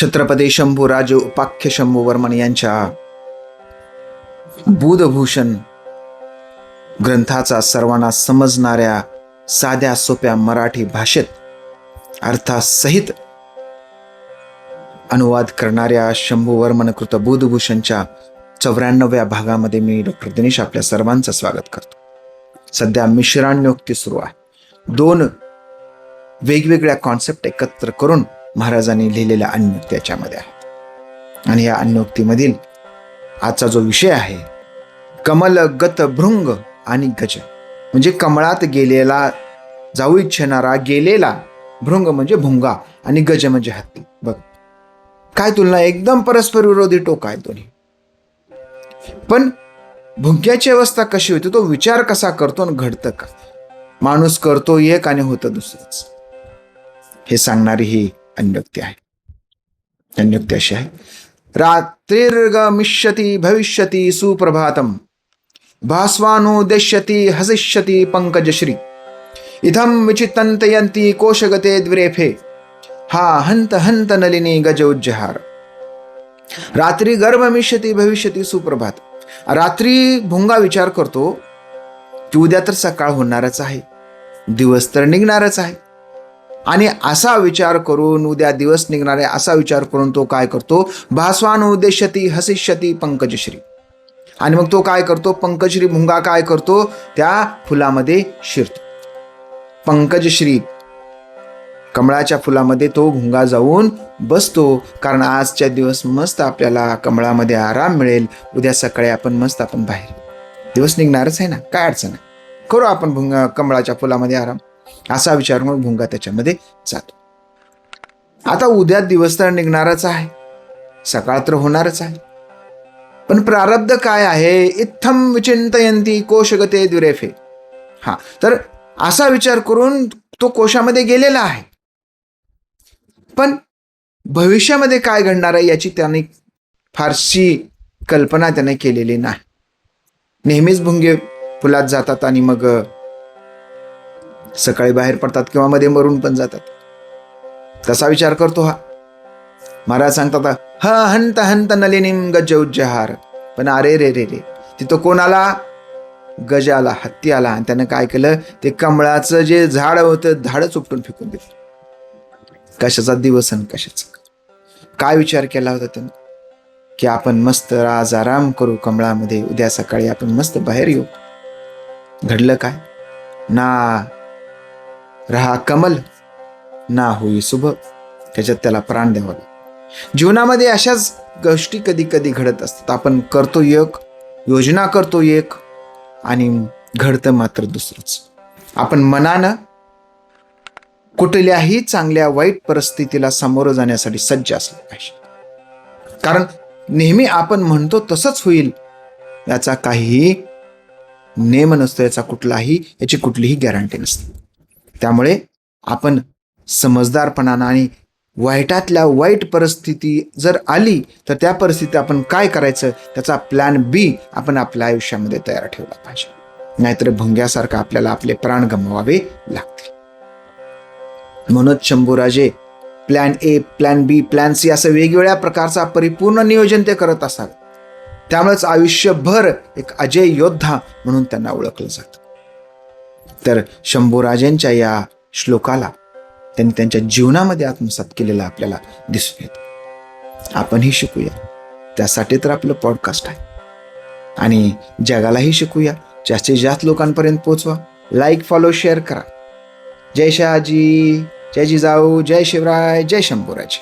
छत्रपती शंभूराजे उपाख्य शंभूवर्मन यांच्या बुधभूषण ग्रंथाचा सर्वांना समजणाऱ्या साध्या सोप्या मराठी भाषेत अर्थासहित अनुवाद करणाऱ्या शंभूवर्मन कृत बुधभूषणच्या 94व्या भागामध्ये मी डॉक्टर दिनेश आपल्या सर्वांचं स्वागत करतो. सध्या मिश्रान्योक्ती सुरू आहे. 2 वेगवेगळ्या कॉन्सेप्ट एकत्र करून महाराजांनी लिहिलेल्या अन्योक्ती याच्यामध्ये आहे. आणि या अन्योक्तीमधील आजचा जो विषय आहे, कमलगत भृंग आणि गज, म्हणजे कमळात गेलेला, जाऊ इच्छिणारा गेलेला, भृंग म्हणजे भुंगा आणि गज म्हणजे हत्ती. बघ काय तुलना, एकदम परस्पर विरोधी टोक आहे दोन्ही. पण भुंग्याची अवस्था कशी होती, तो विचार कसा करतो आणि घडतं का. माणूस करतो एक आणि होतं दुसरंच, हे सांगणारी ही अन्योक्ती आहे. अन्योक्ती अशी आहे, रात्रिर्गमिष्यति भविष्यति सुप्रभातम भास्वानुदेश्यति हसिष्यति पंकजश्री इदं विचिन्तयन्ति कोशगते द्विरेफे हा हंत हंत नलिनी गज उज्जहार. रात्री गर्भमिष्यति भविष्यति सुप्रभात. रात्री भुंगा विचार करतो की उद्या तर सकाळ होणारच आहे, दिवस तर निघणारच आहे, आणि असा विचार करून, उद्या दिवस निघणार आहे असा विचार करून तो काय करतो, भास्वान उद्देश्यती हसिष्यती पंकजश्री. आणि मग तो काय करतो, पंकजश्री भुंगा काय करतो, त्या फुलामध्ये शिरतो. पंकजश्री कमळाच्या फुलामध्ये तो भुंगा जाऊन बसतो, कारण आजच्या दिवस मस्त आपल्याला कमळामध्ये आराम मिळेल, उद्या सकाळी आपण मस्त बाहेर, दिवस निघणारच आहे ना, काय अडचण आहे, करू आपण कमळाच्या फुलामध्ये आराम, असा विचार करून भुंगा त्याच्यामध्ये जातो. आता उद्या दिवस तर निघणारच आहे, सकाळ तर होणारच आहे, पण प्रारब्ध काय आहे, इत्थम विचिंतयंती कोशगते द्विरेफे. हा, तर असा विचार करून तो कोशामध्ये गेलेला आहे, पण भविष्यामध्ये काय घडणार आहे याची त्याने फारशी कल्पना त्याने केलेली नाही. नेहमीच भुंगे फुलात जातात आणि मग सकाळी बाहेर पडतात किंवा मध्ये मरून पण जातात, तसा विचार करतो हा. महाराज सांगतात, हा हंत हंत नलिनीम गज उज्जहार. पण अरे रे रे रे, तिथं कोण आला, गज आला, हत्ती आला, आणि त्यानं काय केलं, ते कमळाचं जे झाड होतं झाडच उपटून फेकून दिलं. कशाचा दिवस आणि कशाचा काय विचार केला होता त्यानं, की आपण मस्त आज आराम करू कमळामध्ये, उद्या सकाळी आपण मस्त बाहेर येऊ. घडलं काय, ना रहा कमल ना होई शुभ, त्याच्यात त्याला प्राण द्यावा. जीवनामध्ये अशाच गोष्टी कधी कधी घडत असतात. आपण करतो एक, योजना करतो एक, आणि घडतं मात्र दुसरंच. आपण मनानं कुठल्याही चांगल्या वाईट परिस्थितीला सामोरं जाण्यासाठी सज्ज असलं पाहिजे, कारण नेहमी आपण म्हणतो तसंच होईल याचा काहीही नेम नसतो, याची कुठलीही गॅरंटी नसते. त्यामुळे आपण समजदारपणानं आणि वाईटातल्या वाईट परिस्थिती जर आली तर त्या परिस्थितीत आपण काय करायचं, त्याचा प्लॅन बी आपण आपल्या आयुष्यामध्ये तयार ठेवला पाहिजे. नाहीतर भुंग्यासारखं आपल्याला आपले प्राण गमवावे लागतील. म्हणून Shambhuraje plan A, plan B, plan C असं वेगवेगळ्या प्रकारचा परिपूर्ण नियोजन ते करत असतात. त्यामुळेच आयुष्यभर एक अजय योद्धा म्हणून त्यांना ओळखलं जातं. तर शंभूराजेंच्या या श्लोकाला त्यांनी त्यांच्या जीवनामध्ये आत्मसात केलेला आपल्याला दिसून येतं. आपणही शिकूया, त्यासाठी तर आपलं पॉडकास्ट आहे. आणि जगालाही शिकूया, जास्तीत जास्त लोकांपर्यंत पोहोचवा. लाईक, फॉलो, शेअर करा. जय शहाजी, जय जिजाऊ, जय शिवराय, जय शंभूराजे.